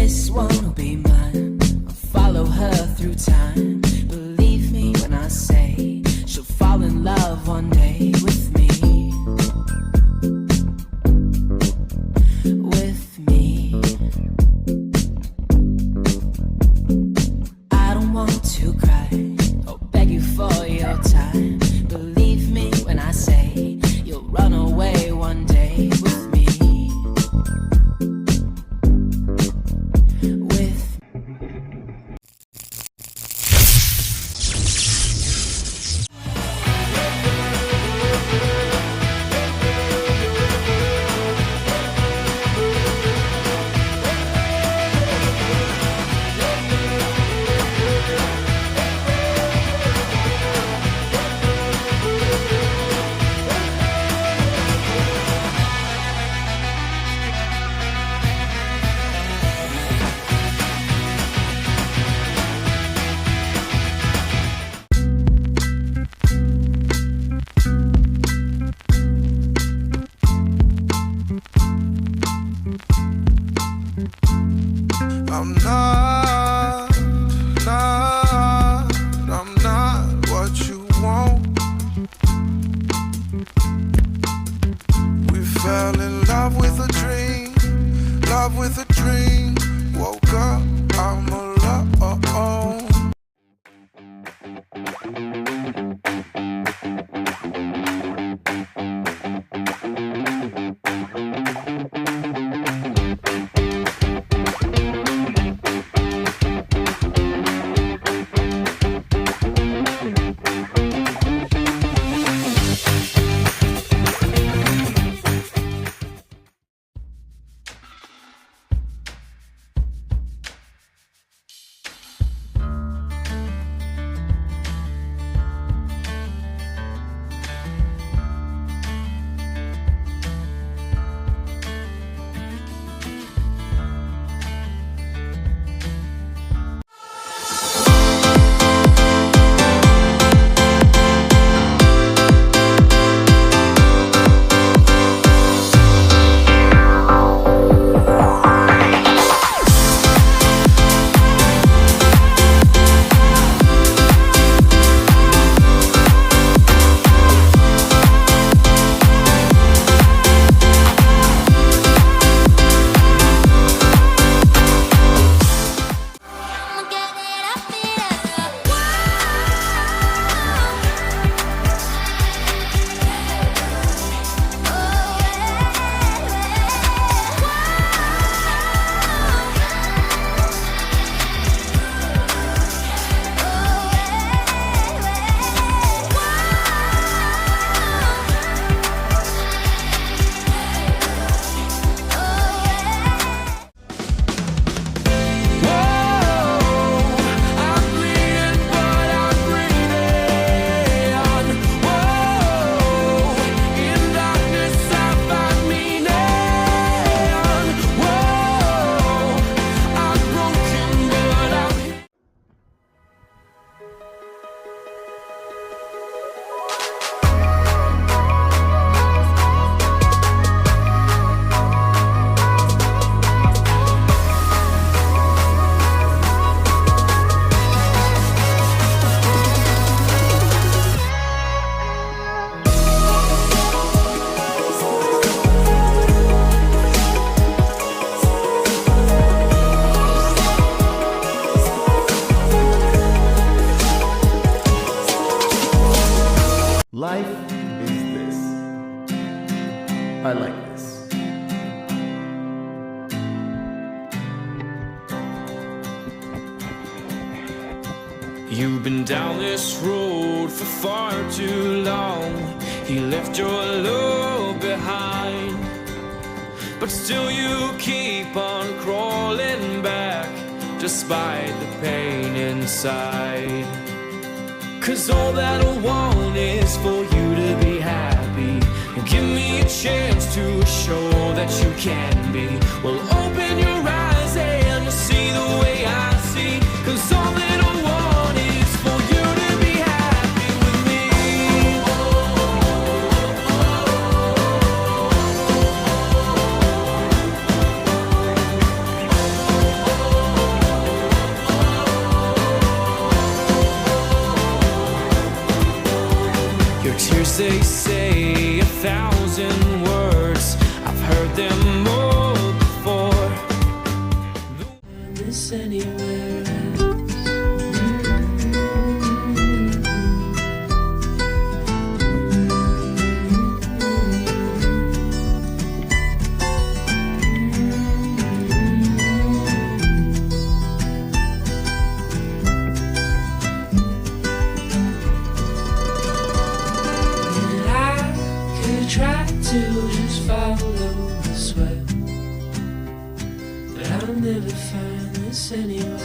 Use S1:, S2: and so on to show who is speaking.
S1: This one will be mine. I'll follow her through time. Believe me when I say she'll fall in love one day with me. With me. I don't want to cry or beg you for your time. Believe me when I say you'll run away one day with me.
S2: I'm not what you want. We fell in love with a dream, love with a dream. Woke up, I'm alone.
S3: Life is this. I like this.
S4: You've been down this road for far too long. He left your love behind, but still you keep on crawling back, despite the pain inside. 'Cause all that I want is for you to be happy. Give me a chance to show that you can be. Well, open your eyes and see the way I see. 'Cause all that I want is for you to be happy with me.
S1: this anywhere else. And I could try to just follow the sweat, but I'll never find this anywhere.